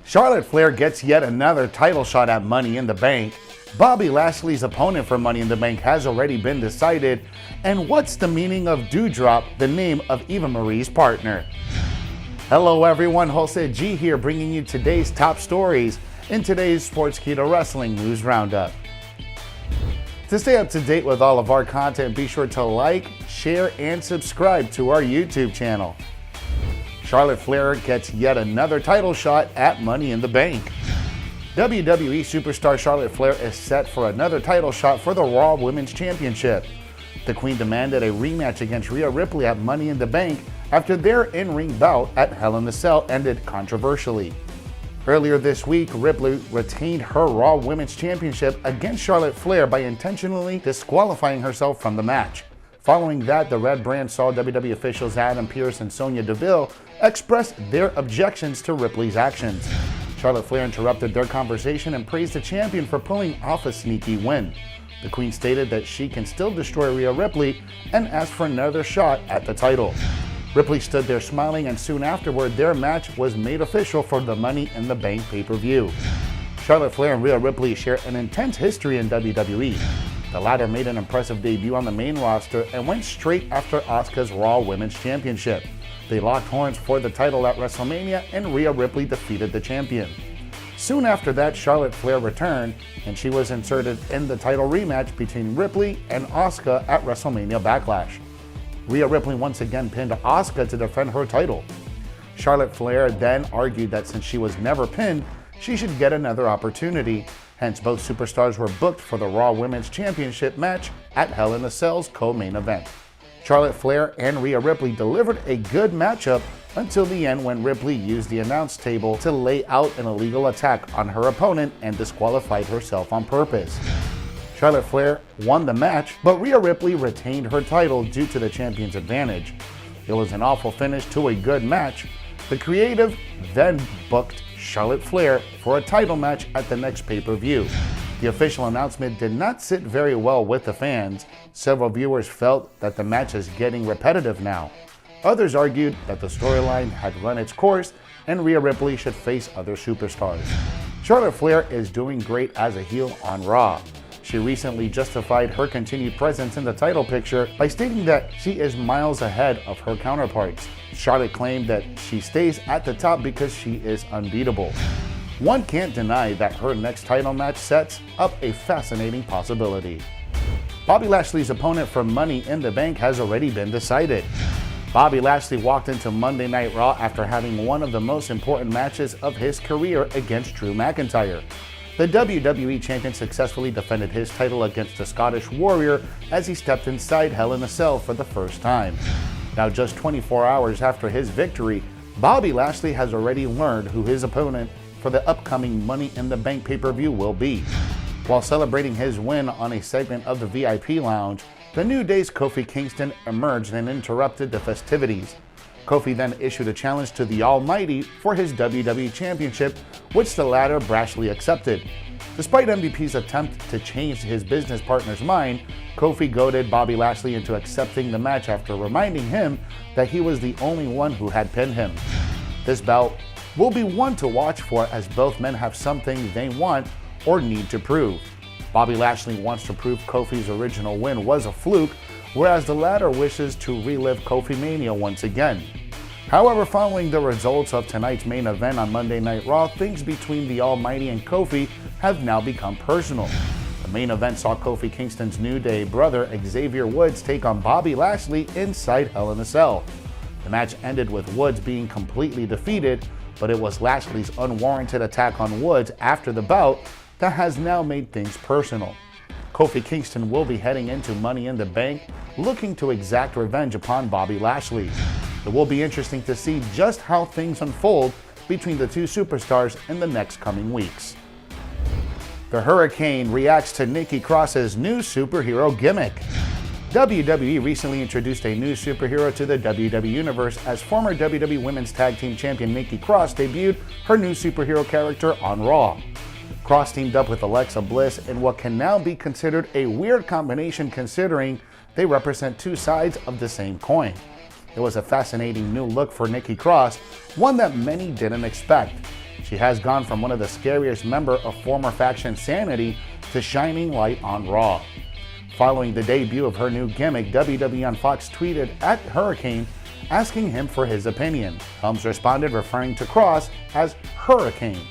Charlotte Flair gets yet another title shot at Money in the Bank. Bobby Lashley's opponent for Money in the Bank has already been decided. And what's the meaning of Doudrop, the name of Eva Marie's partner? Hello everyone, Jose G here, bringing you today's top stories in today's Sportskeeda Wrestling News Roundup. To stay up to date with all of our content, be sure to like, share, and subscribe to our YouTube channel. Charlotte Flair gets yet another title shot at Money in the Bank. WWE superstar Charlotte Flair is set for another title shot for the Raw Women's Championship. The Queen demanded a rematch against Rhea Ripley at Money in the Bank after their in-ring bout at Hell in a Cell ended controversially. Earlier this week, Ripley retained her Raw Women's Championship against Charlotte Flair by intentionally disqualifying herself from the match. Following that, the Red Brand saw WWE officials Adam Pearce and Sonya Deville express their objections to Ripley's actions. Charlotte Flair interrupted their conversation and praised the champion for pulling off a sneaky win. The Queen stated that she can still destroy Rhea Ripley and asked for another shot at the title. Ripley stood there smiling, and soon afterward, their match was made official for the Money in the Bank pay-per-view. Charlotte Flair and Rhea Ripley share an intense history in WWE. The latter made an impressive debut on the main roster and went straight after Asuka's Raw Women's Championship. They locked horns for the title at WrestleMania, and Rhea Ripley defeated the champion. Soon after that, Charlotte Flair returned, and she was inserted in the title rematch between Ripley and Asuka at WrestleMania Backlash. Rhea Ripley once again pinned Asuka to defend her title. Charlotte Flair then argued that since she was never pinned, she should get another opportunity. Hence, both superstars were booked for the Raw Women's Championship match at Hell in a Cell's co-main event. Charlotte Flair and Rhea Ripley delivered a good matchup until the end, when Ripley used the announce table to lay out an illegal attack on her opponent and disqualified herself on purpose. Charlotte Flair won the match, but Rhea Ripley retained her title due to the champion's advantage. It was an awful finish to a good match. The creative then booked Charlotte Flair for a title match at the next pay-per-view. The official announcement did not sit very well with the fans. Several viewers felt that the match is getting repetitive now. Others argued that the storyline had run its course and Rhea Ripley should face other superstars. Charlotte Flair is doing great as a heel on Raw. She recently justified her continued presence in the title picture by stating that she is miles ahead of her counterparts. Charlotte claimed that she stays at the top because she is unbeatable. One can't deny that her next title match sets up a fascinating possibility. Bobby Lashley's opponent for Money in the Bank has already been decided. Bobby Lashley walked into Monday Night Raw after having one of the most important matches of his career against Drew McIntyre. The WWE Champion successfully defended his title against the Scottish Warrior as he stepped inside Hell in a Cell for the first time. Now, just 24 hours after his victory, Bobby Lashley has already learned who his opponent for the upcoming Money in the Bank pay-per-view will be. While celebrating his win on a segment of the VIP Lounge, the New Day's Kofi Kingston emerged and interrupted the festivities. Kofi then issued a challenge to the Almighty for his WWE Championship, which the latter brashly accepted. Despite MVP's attempt to change his business partner's mind, Kofi goaded Bobby Lashley into accepting the match after reminding him that he was the only one who had pinned him. This bout will be one to watch for, as both men have something they want or need to prove. Bobby Lashley wants to prove Kofi's original win was a fluke, whereas the latter wishes to relive Kofi Mania once again. However, following the results of tonight's main event on Monday Night Raw, things between the Almighty and Kofi have now become personal. The main event saw Kofi Kingston's New Day brother Xavier Woods take on Bobby Lashley inside Hell in a Cell. The match ended with Woods being completely defeated, but it was Lashley's unwarranted attack on Woods after the bout that has now made things personal. Kofi Kingston will be heading into Money in the Bank looking to exact revenge upon Bobby Lashley. It will be interesting to see just how things unfold between the two superstars in the next coming weeks. The Hurricane reacts to Nikki Cross's new superhero gimmick. WWE recently introduced a new superhero to the WWE Universe as former WWE Women's Tag Team Champion Nikki Cross debuted her new superhero character on Raw. Cross teamed up with Alexa Bliss in what can now be considered a weird combination, considering they represent two sides of the same coin. It was a fascinating new look for Nikki Cross, one that many didn't expect. She She has gone from one of the scariest members of former faction Sanity to shining light on Raw. Following the debut of her new gimmick, WWE on Fox tweeted at Hurricane asking him for his opinion. Helms responded referring to Cross as Hurricane.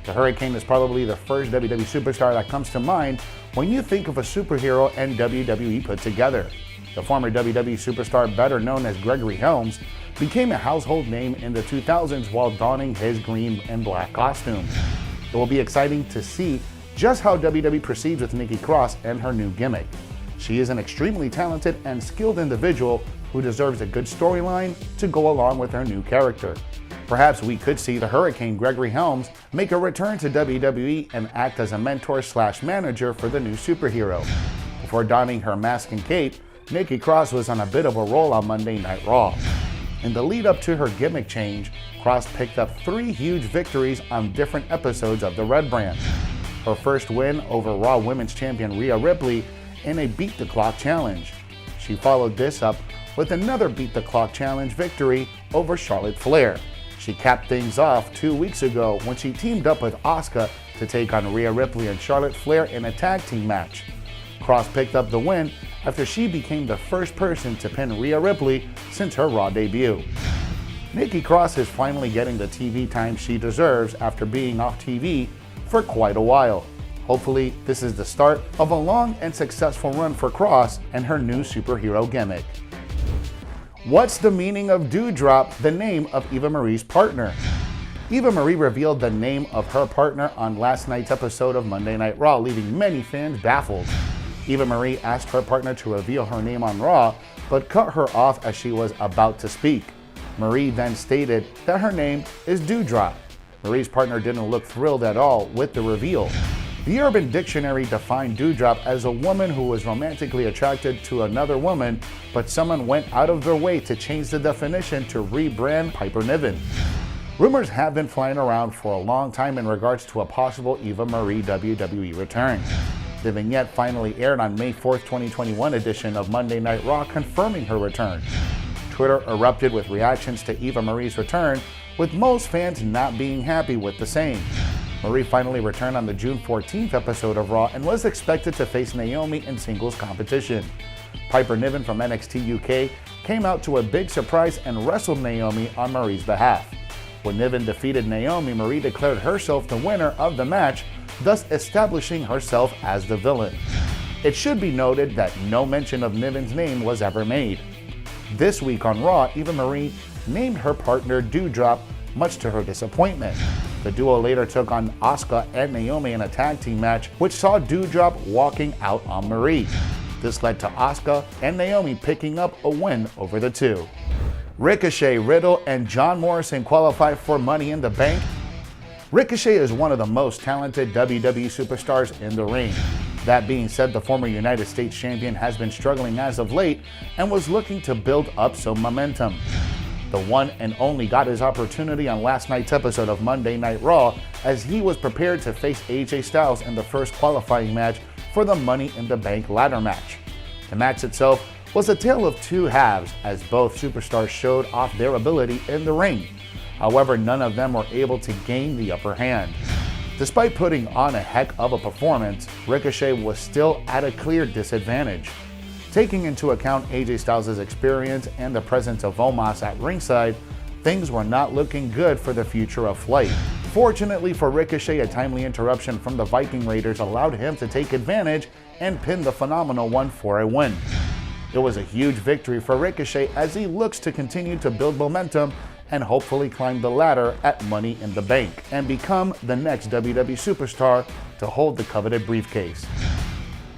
The Hurricane is probably the first WWE superstar that comes to mind when you think of a superhero and WWE put together. The former WWE superstar, better known as Gregory Helms, became a household name in the 2000s while donning his green and black costume. It will be exciting to see just how WWE proceeds with Nikki Cross and her new gimmick. She is an extremely talented and skilled individual who deserves a good storyline to go along with her new character. Perhaps we could see the Hurricane Gregory Helms make a return to WWE and act as a mentor/manager for the new superhero. Before donning her mask and cape, Nikki Cross was on a bit of a roll on Monday Night Raw. In the lead up to her gimmick change, Cross picked up 3 huge victories on different episodes of the Red Brand. Her first win over Raw Women's Champion Rhea Ripley in a Beat the Clock challenge. She followed this up with another Beat the Clock challenge victory over Charlotte Flair. She capped things off 2 weeks ago when she teamed up with Asuka to take on Rhea Ripley and Charlotte Flair in a tag team match. Cross picked up the win after she became the first person to pin Rhea Ripley since her Raw debut. Nikki Cross is finally getting the TV time she deserves after being off TV for quite a while. Hopefully, this is the start of a long and successful run for Cross and her new superhero gimmick. What's the meaning of Doudrop, the name of Eva Marie's partner? Eva Marie revealed the name of her partner on last night's episode of Monday Night Raw, leaving many fans baffled. Eva Marie asked her partner to reveal her name on Raw, but cut her off as she was about to speak. Marie then stated that her name is Doudrop. Marie's partner didn't look thrilled at all with the reveal. The Urban Dictionary defined Doudrop as a woman who was romantically attracted to another woman, but someone went out of their way to change the definition to rebrand Piper Niven. Rumors have been flying around for a long time in regards to a possible Eva Marie WWE return. The vignette finally aired on May 4th, 2021 edition of Monday Night Raw confirming her return. Twitter erupted with reactions to Eva Marie's return, with most fans not being happy with the same. Marie finally returned on the June 14th episode of Raw and was expected to face Naomi in singles competition. Piper Niven from NXT UK came out to a big surprise and wrestled Naomi on Marie's behalf. When Niven defeated Naomi, Marie declared herself the winner of the match, thus establishing herself as the villain. It should be noted that no mention of Niven's name was ever made. This week on Raw, Eva Marie named her partner Doudrop, much to her disappointment. The duo later took on Asuka and Naomi in a tag team match, which saw Doudrop walking out on Marie. This led to Asuka and Naomi picking up a win over the two. Ricochet, Riddle, and John Morrison qualify for Money in the Bank. Ricochet is one of the most talented WWE superstars in the ring. That being said, the former United States champion has been struggling as of late and was looking to build up some momentum. The one and only got his opportunity on last night's episode of Monday Night Raw as he was prepared to face AJ Styles in the first qualifying match for the Money in the Bank ladder match. The match itself was a tale of two halves as both superstars showed off their ability in the ring. However, none of them were able to gain the upper hand. Despite putting on a heck of a performance, Ricochet was still at a clear disadvantage. Taking into account AJ Styles' experience and the presence of Omos at ringside, things were not looking good for the future of Flight. Fortunately for Ricochet, a timely interruption from the Viking Raiders allowed him to take advantage and pin the Phenomenal One for a win. It was a huge victory for Ricochet as he looks to continue to build momentum and hopefully climb the ladder at Money in the Bank and become the next WWE superstar to hold the coveted briefcase.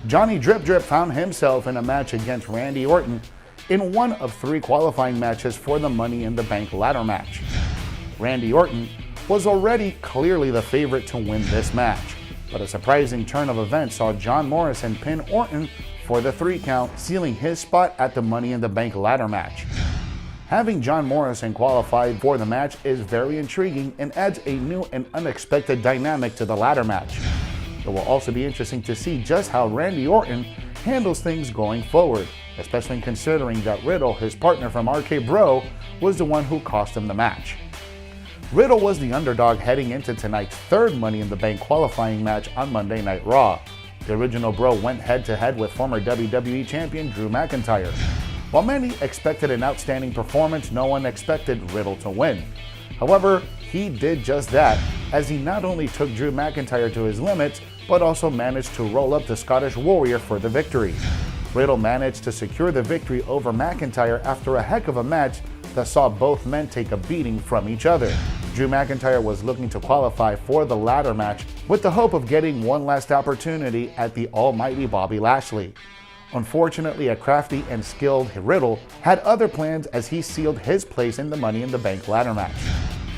Johnny Drip Drip found himself in a match against Randy Orton in one of 3 qualifying matches for the Money in the Bank ladder match. Randy Orton was already clearly the favorite to win this match, but a surprising turn of events saw John Morrison pin Orton for the 3 count, sealing his spot at the Money in the Bank ladder match. Having John Morrison qualified for the match is very intriguing and adds a new and unexpected dynamic to the ladder match. It will also be interesting to see just how Randy Orton handles things going forward, especially considering that Riddle, his partner from RK Bro, was the one who cost him the match. Riddle was the underdog heading into tonight's third Money in the Bank qualifying match on Monday Night Raw. The original Bro went head-to-head with former WWE Champion Drew McIntyre. While many expected an outstanding performance, no one expected Riddle to win. However, he did just that, as he not only took Drew McIntyre to his limits, but also managed to roll up the Scottish Warrior for the victory. Riddle managed to secure the victory over McIntyre after a heck of a match that saw both men take a beating from each other. Drew McIntyre was looking to qualify for the ladder match with the hope of getting one last opportunity at the almighty Bobby Lashley. Unfortunately, a crafty and skilled Riddle had other plans as he sealed his place in the Money in the Bank ladder match.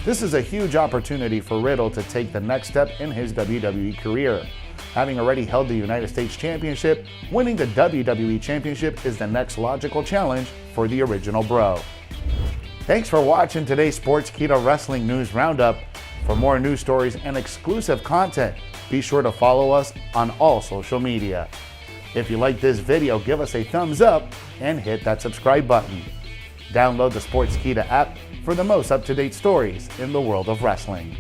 This is a huge opportunity for Riddle to take the next step in his WWE career. Having already held the United States Championship, winning the WWE Championship is the next logical challenge for the original Bro. Thanks for watching today's Sportskeeda Wrestling News Roundup. For more news stories and exclusive content, be sure to follow us on all social media. If you like this video, give us a thumbs up and hit that subscribe button. Download the Sportskeeda app for the most up-to-date stories in the world of wrestling.